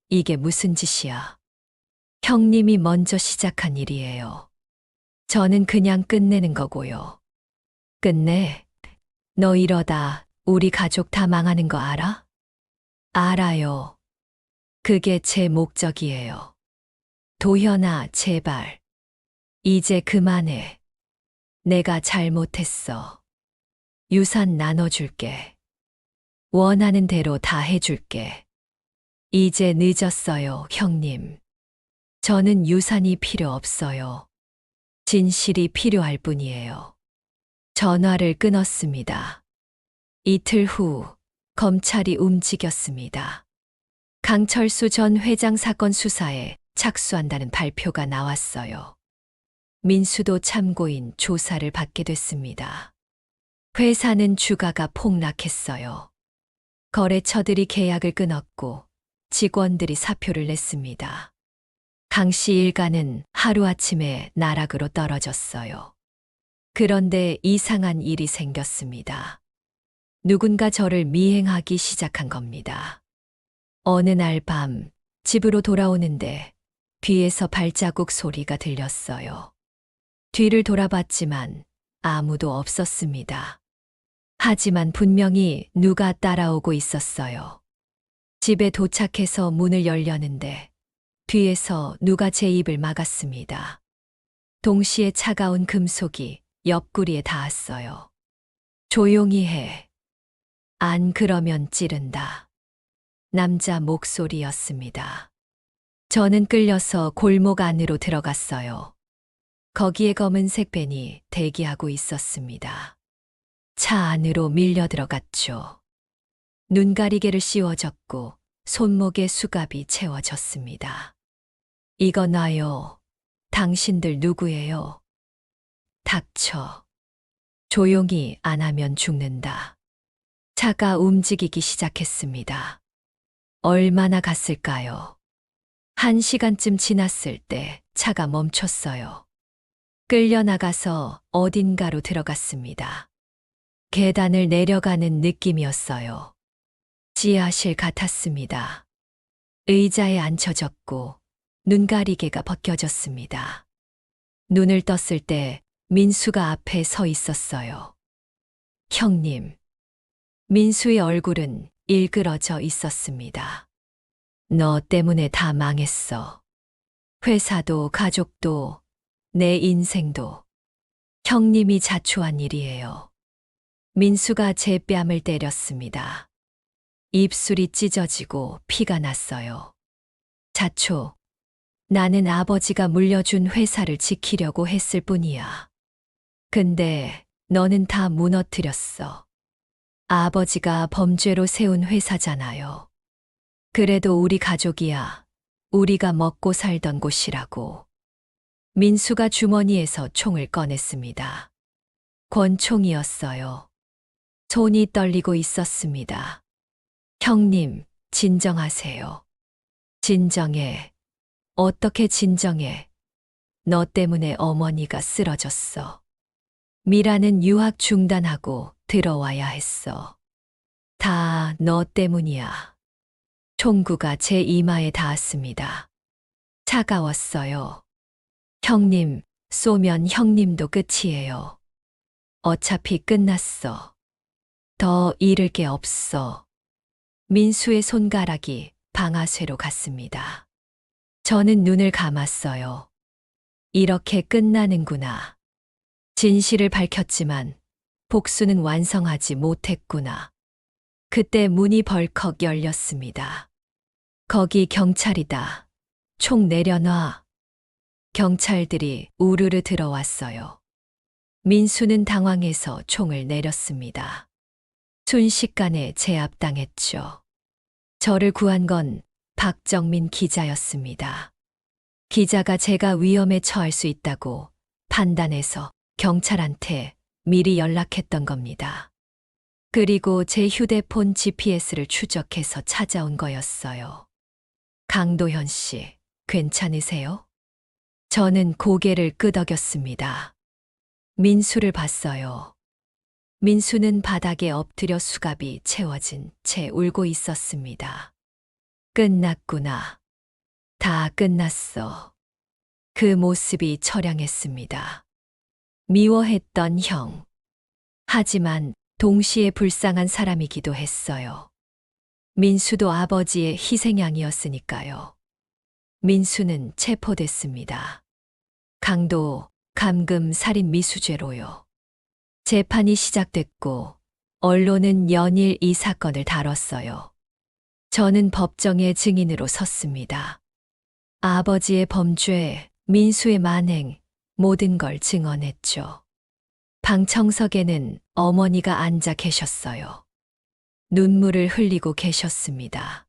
이게 무슨 짓이야? 형님이 먼저 시작한 일이에요. 저는 그냥 끝내는 거고요. 끝내? 너 이러다 우리 가족 다 망하는 거 알아? 알아요. 그게 제 목적이에요. 도현아, 제발. 이제 그만해. 내가 잘못했어. 유산 나눠줄게. 원하는 대로 다 해줄게. 이제 늦었어요, 형님. 저는 유산이 필요 없어요. 진실이 필요할 뿐이에요. 전화를 끊었습니다. 이틀 후 검찰이 움직였습니다. 강철수 전 회장 사건 수사에 착수한다는 발표가 나왔어요. 민수도 참고인 조사를 받게 됐습니다. 회사는 주가가 폭락했어요. 거래처들이 계약을 끊었고 직원들이 사표를 냈습니다. 강 씨 일가는 하루아침에 나락으로 떨어졌어요. 그런데 이상한 일이 생겼습니다. 누군가 저를 미행하기 시작한 겁니다. 어느 날 밤 집으로 돌아오는데 뒤에서 발자국 소리가 들렸어요. 뒤를 돌아봤지만 아무도 없었습니다. 하지만 분명히 누가 따라오고 있었어요. 집에 도착해서 문을 열려는데 뒤에서 누가 제 입을 막았습니다. 동시에 차가운 금속이 옆구리에 닿았어요. 조용히 해. 안 그러면 찌른다. 남자 목소리였습니다. 저는 끌려서 골목 안으로 들어갔어요. 거기에 검은색 밴이 대기하고 있었습니다. 차 안으로 밀려 들어갔죠. 눈가리개를 씌워졌고 손목에 수갑이 채워졌습니다. 이거 놔요. 당신들 누구예요? 닥쳐. 조용히 안 하면 죽는다. 차가 움직이기 시작했습니다. 얼마나 갔을까요? 1시간쯤 지났을 때 차가 멈췄어요. 끌려나가서 어딘가로 들어갔습니다. 계단을 내려가는 느낌이었어요. 지하실 같았습니다. 의자에 앉혀졌고 눈가리개가 벗겨졌습니다. 눈을 떴을 때 민수가 앞에 서 있었어요. 형님. 민수의 얼굴은 일그러져 있었습니다. 너 때문에 다 망했어. 회사도 가족도 내 인생도. 형님이 자초한 일이에요. 민수가 제 뺨을 때렸습니다. 입술이 찢어지고 피가 났어요. 자초. 나는 아버지가 물려준 회사를 지키려고 했을 뿐이야. 근데 너는 다 무너뜨렸어. 아버지가 범죄로 세운 회사잖아요. 그래도 우리 가족이야. 우리가 먹고 살던 곳이라고. 민수가 주머니에서 총을 꺼냈습니다. 권총이었어요. 손이 떨리고 있었습니다. 형님, 진정하세요. 진정해. 어떻게 진정해? 너 때문에 어머니가 쓰러졌어. 미라는 유학 중단하고 들어와야 했어. 다 너 때문이야. 총구가 제 이마에 닿았습니다. 차가웠어요. 형님, 쏘면 형님도 끝이에요. 어차피 끝났어. 더 잃을 게 없어. 민수의 손가락이 방아쇠로 갔습니다. 저는 눈을 감았어요. 이렇게 끝나는구나. 진실을 밝혔지만 복수는 완성하지 못했구나. 그때 문이 벌컥 열렸습니다. 거기 경찰이다. 총 내려놔. 경찰들이 우르르 들어왔어요. 민수는 당황해서 총을 내렸습니다. 순식간에 제압당했죠. 저를 구한 건 박정민 기자였습니다. 기자가 제가 위험에 처할 수 있다고 판단해서 경찰한테 미리 연락했던 겁니다. 그리고 제 휴대폰 GPS를 추적해서 찾아온 거였어요. 강도현 씨, 괜찮으세요? 저는 고개를 끄덕였습니다. 민수를 봤어요. 민수는 바닥에 엎드려 수갑이 채워진 채 울고 있었습니다. 끝났구나. 다 끝났어. 그 모습이 처량했습니다. 미워했던 형. 하지만 동시에 불쌍한 사람이기도 했어요. 민수도 아버지의 희생양이었으니까요. 민수는 체포됐습니다. 강도, 감금, 살인 미수죄로요. 재판이 시작됐고 언론은 연일 이 사건을 다뤘어요. 저는 법정의 증인으로 섰습니다. 아버지의 범죄, 민수의 만행, 모든 걸 증언했죠. 방청석에는 어머니가 앉아 계셨어요. 눈물을 흘리고 계셨습니다.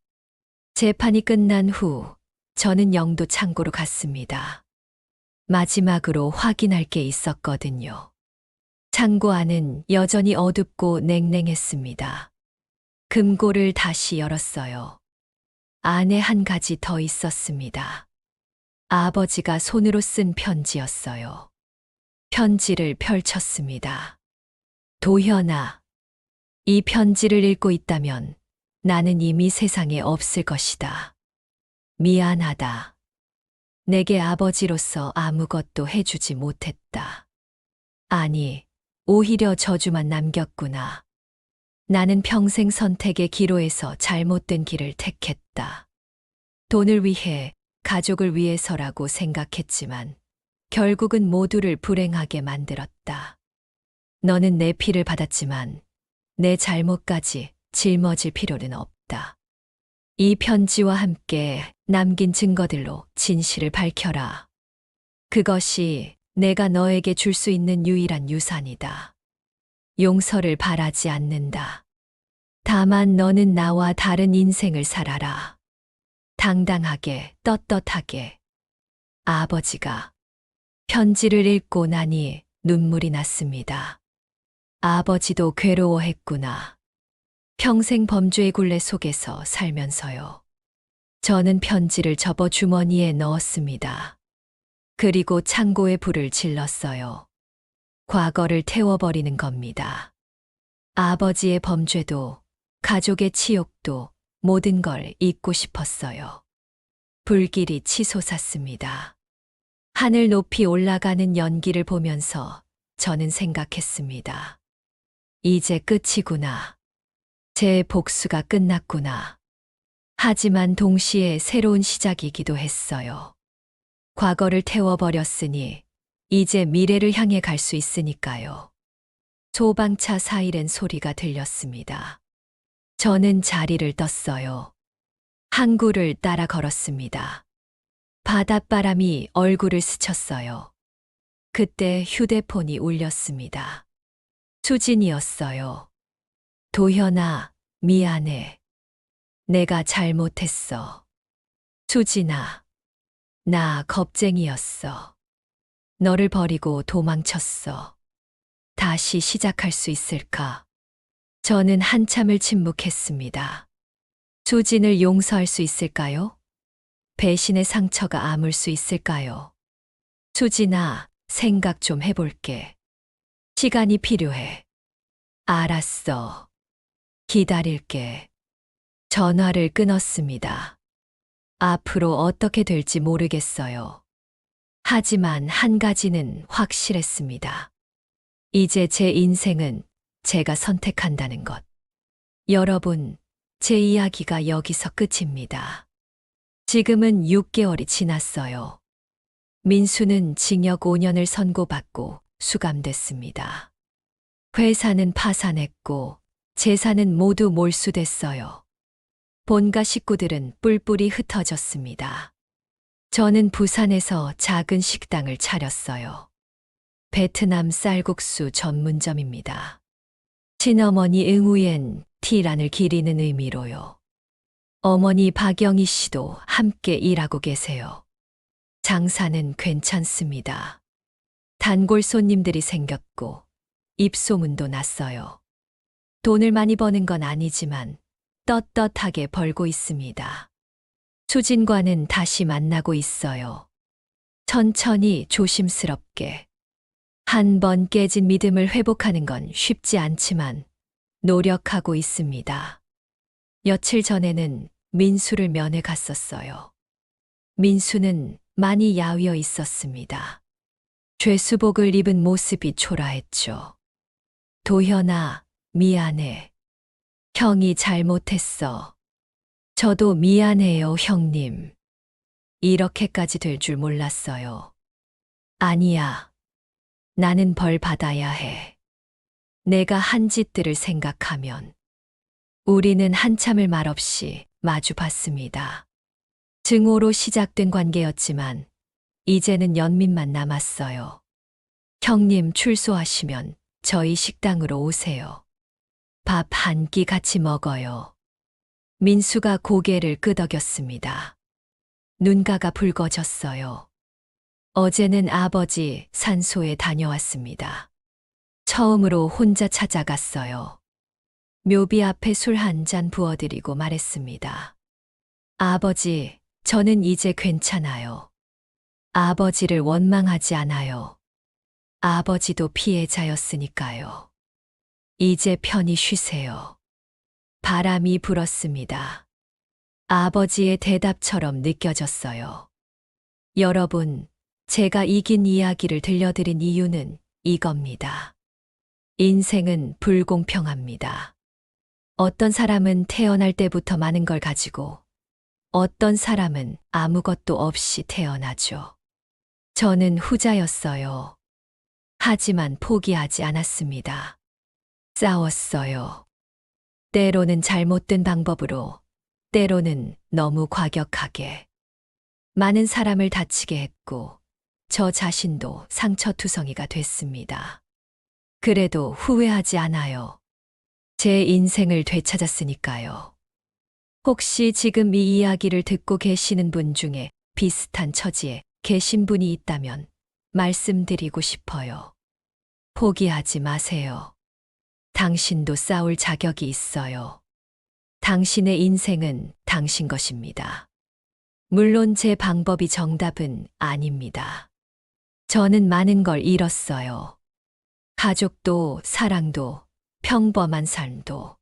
재판이 끝난 후 저는 영도 창고로 갔습니다. 마지막으로 확인할 게 있었거든요. 창고 안은 여전히 어둡고 냉랭했습니다. 금고를 다시 열었어요. 안에 한 가지 더 있었습니다. 아버지가 손으로 쓴 편지였어요. 편지를 펼쳤습니다. 도현아, 이 편지를 읽고 있다면 나는 이미 세상에 없을 것이다. 미안하다. 내게 아버지로서 아무것도 해주지 못했다. 아니, 오히려 저주만 남겼구나. 나는 평생 선택의 기로에서 잘못된 길을 택했다. 돈을 위해, 가족을 위해서라고 생각했지만 결국은 모두를 불행하게 만들었다. 너는 내 피를 받았지만 내 잘못까지 짊어질 필요는 없다. 이 편지와 함께 남긴 증거들로 진실을 밝혀라. 그것이 내가 너에게 줄 수 있는 유일한 유산이다. 용서를 바라지 않는다. 다만 너는 나와 다른 인생을 살아라. 당당하게, 떳떳하게. 아버지가 편지를 읽고 나니 눈물이 났습니다. 아버지도 괴로워했구나. 평생 범죄의 굴레 속에서 살면서요. 저는 편지를 접어 주머니에 넣었습니다. 그리고 창고에 불을 질렀어요. 과거를 태워버리는 겁니다. 아버지의 범죄도, 가족의 치욕도 모든 걸 잊고 싶었어요. 불길이 치솟았습니다. 하늘 높이 올라가는 연기를 보면서 저는 생각했습니다. 이제 끝이구나. 제 복수가 끝났구나. 하지만 동시에 새로운 시작이기도 했어요. 과거를 태워버렸으니 이제 미래를 향해 갈 수 있으니까요. 소방차 사이렌 소리가 들렸습니다. 저는 자리를 떴어요. 항구를 따라 걸었습니다. 바닷바람이 얼굴을 스쳤어요. 그때 휴대폰이 울렸습니다. 수진이었어요. 도현아, 미안해. 내가 잘못했어. 수진아, 나 겁쟁이였어. 너를 버리고 도망쳤어. 다시 시작할 수 있을까? 저는 한참을 침묵했습니다. 수진을 용서할 수 있을까요? 배신의 상처가 아물 수 있을까요? 수진아, 생각 좀 해볼게. 시간이 필요해. 알았어. 기다릴게. 전화를 끊었습니다. 앞으로 어떻게 될지 모르겠어요. 하지만 한 가지는 확실했습니다. 이제 제 인생은 제가 선택한다는 것. 여러분, 제 이야기가 여기서 끝입니다. 지금은 6개월이 지났어요. 민수는 징역 5년을 선고받고 수감됐습니다. 회사는 파산했고 재산은 모두 몰수됐어요. 본가 식구들은 뿔뿔이 흩어졌습니다. 저는 부산에서 작은 식당을 차렸어요. 베트남 쌀국수 전문점입니다. 친어머니 응우엔 티란을 기리는 의미로요. 어머니 박영희 씨도 함께 일하고 계세요. 장사는 괜찮습니다. 단골 손님들이 생겼고 입소문도 났어요. 돈을 많이 버는 건 아니지만 떳떳하게 벌고 있습니다. 수진과는 다시 만나고 있어요. 천천히 조심스럽게. 한 번 깨진 믿음을 회복하는 건 쉽지 않지만 노력하고 있습니다. 며칠 전에는 민수를 면회 갔었어요. 민수는 많이 야위어 있었습니다. 죄수복을 입은 모습이 초라했죠. 도현아, 미안해. 형이 잘못했어. 저도 미안해요, 형님. 이렇게까지 될 줄 몰랐어요. 아니야. 나는 벌 받아야 해. 내가 한 짓들을 생각하면. 우리는 한참을 말없이 마주 봤습니다. 증오로 시작된 관계였지만 이제는 연민만 남았어요. 형님 출소하시면 저희 식당으로 오세요. 밥 한 끼 같이 먹어요. 민수가 고개를 끄덕였습니다. 눈가가 붉어졌어요. 어제는 아버지 산소에 다녀왔습니다. 처음으로 혼자 찾아갔어요. 묘비 앞에 술 한 잔 부어드리고 말했습니다. 아버지, 저는 이제 괜찮아요. 아버지를 원망하지 않아요. 아버지도 피해자였으니까요. 이제 편히 쉬세요. 바람이 불었습니다. 아버지의 대답처럼 느껴졌어요. 여러분, 제가 이긴 이야기를 들려드린 이유는 이겁니다. 인생은 불공평합니다. 어떤 사람은 태어날 때부터 많은 걸 가지고 어떤 사람은 아무것도 없이 태어나죠. 저는 후자였어요. 하지만 포기하지 않았습니다. 싸웠어요. 때로는 잘못된 방법으로, 때로는 너무 과격하게. 많은 사람을 다치게 했고, 저 자신도 상처투성이가 됐습니다. 그래도 후회하지 않아요. 제 인생을 되찾았으니까요. 혹시 지금 이 이야기를 듣고 계시는 분 중에 비슷한 처지에 계신 분이 있다면 말씀드리고 싶어요. 포기하지 마세요. 당신도 싸울 자격이 있어요. 당신의 인생은 당신 것입니다. 물론 제 방법이 정답은 아닙니다. 저는 많은 걸 잃었어요. 가족도, 사랑도, 평범한 삶도.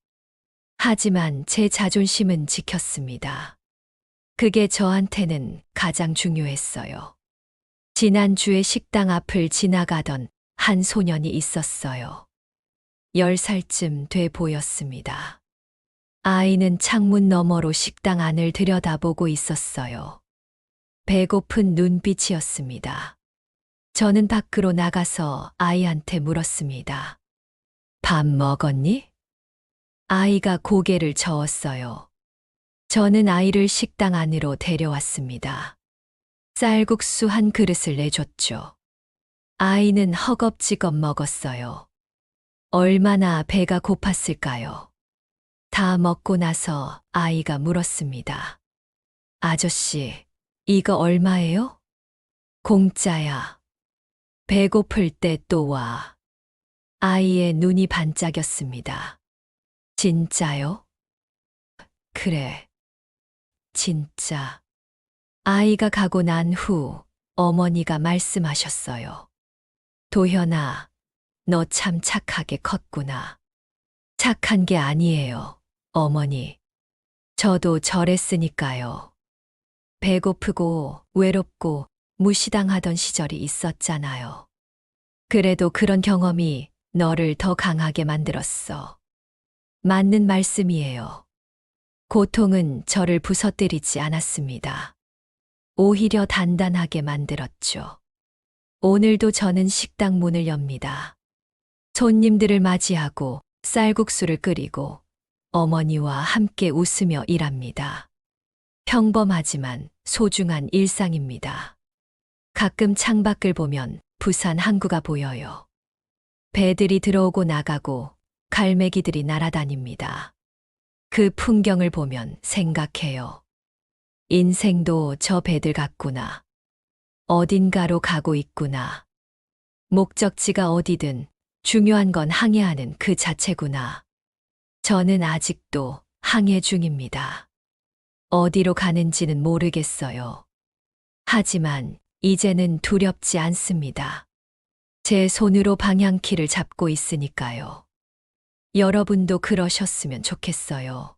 하지만 제 자존심은 지켰습니다. 그게 저한테는 가장 중요했어요. 지난주에 식당 앞을 지나가던 한 소년이 있었어요. 10살쯤 돼 보였습니다. 아이는 창문 너머로 식당 안을 들여다보고 있었어요. 배고픈 눈빛이었습니다. 저는 밖으로 나가서 아이한테 물었습니다. 밥 먹었니? 아이가 고개를 저었어요. 저는 아이를 식당 안으로 데려왔습니다. 쌀국수 한 그릇을 내줬죠. 아이는 허겁지겁 먹었어요. 얼마나 배가 고팠을까요? 다 먹고 나서 아이가 물었습니다. 아저씨, 이거 얼마예요? 공짜야. 배고플 때 또 와. 아이의 눈이 반짝였습니다. 진짜요? 그래. 진짜. 아이가 가고 난 후 어머니가 말씀하셨어요. 도현아, 너 참 착하게 컸구나. 착한 게 아니에요, 어머니. 저도 저랬으니까요. 배고프고 외롭고 무시당하던 시절이 있었잖아요. 그래도 그런 경험이 너를 더 강하게 만들었어. 맞는 말씀이에요. 고통은 저를 부서뜨리지 않았습니다. 오히려 단단하게 만들었죠. 오늘도 저는 식당 문을 엽니다. 손님들을 맞이하고 쌀국수를 끓이고 어머니와 함께 웃으며 일합니다. 평범하지만 소중한 일상입니다. 가끔 창밖을 보면 부산 항구가 보여요. 배들이 들어오고 나가고 갈매기들이 날아다닙니다. 그 풍경을 보면 생각해요. 인생도 저 배들 같구나. 어딘가로 가고 있구나. 목적지가 어디든 중요한 건 항해하는 그 자체구나. 저는 아직도 항해 중입니다. 어디로 가는지는 모르겠어요. 하지만 이제는 두렵지 않습니다. 제 손으로 방향키를 잡고 있으니까요. 여러분도 그러셨으면 좋겠어요.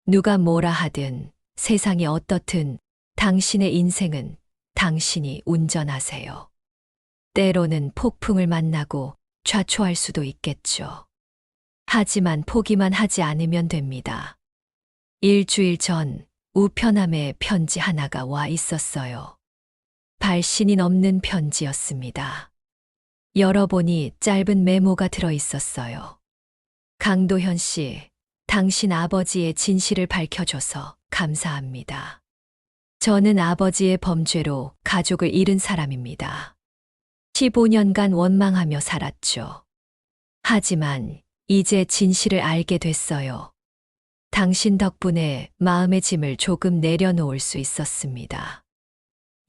누가 뭐라 하든 세상이 어떻든 당신의 인생은 당신이 운전하세요. 때로는 폭풍을 만나고 좌초할 수도 있겠죠. 하지만 포기만 하지 않으면 됩니다. 일주일 전 우편함에 편지 하나가 와 있었어요. 발신이 넘는 편지였습니다. 열어보니 짧은 메모가 들어 있었어요. 강도현 씨, 당신 아버지의 진실을 밝혀줘서 감사합니다. 저는 아버지의 범죄로 가족을 잃은 사람입니다. 15년간 원망하며 살았죠. 하지만 이제 진실을 알게 됐어요. 당신 덕분에 마음의 짐을 조금 내려놓을 수 있었습니다.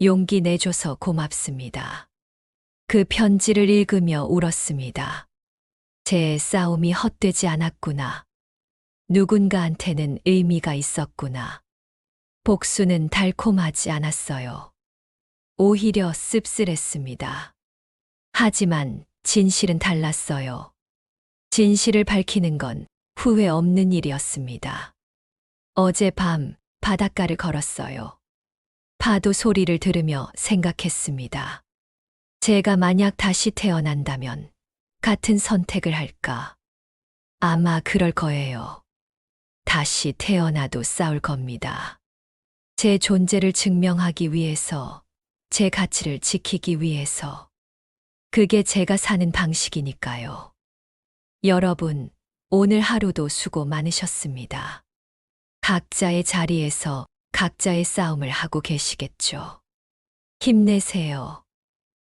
용기 내줘서 고맙습니다. 그 편지를 읽으며 울었습니다. 제 싸움이 헛되지 않았구나. 누군가한테는 의미가 있었구나. 복수는 달콤하지 않았어요. 오히려 씁쓸했습니다. 하지만 진실은 달랐어요. 진실을 밝히는 건 후회 없는 일이었습니다. 어젯밤 바닷가를 걸었어요. 파도 소리를 들으며 생각했습니다. 제가 만약 다시 태어난다면 같은 선택을 할까? 아마 그럴 거예요. 다시 태어나도 싸울 겁니다. 제 존재를 증명하기 위해서, 제 가치를 지키기 위해서. 그게 제가 사는 방식이니까요. 여러분, 오늘 하루도 수고 많으셨습니다. 각자의 자리에서 각자의 싸움을 하고 계시겠죠. 힘내세요.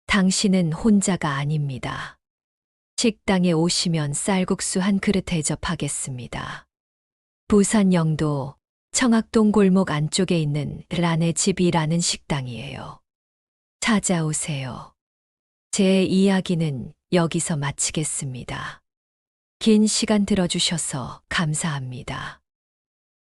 당신은 혼자가 아닙니다. 식당에 오시면 쌀국수 한 그릇 대접하겠습니다. 부산 영도 청학동 골목 안쪽에 있는 란의 집이라는 식당이에요. 찾아오세요. 제 이야기는 여기서 마치겠습니다. 긴 시간 들어주셔서 감사합니다.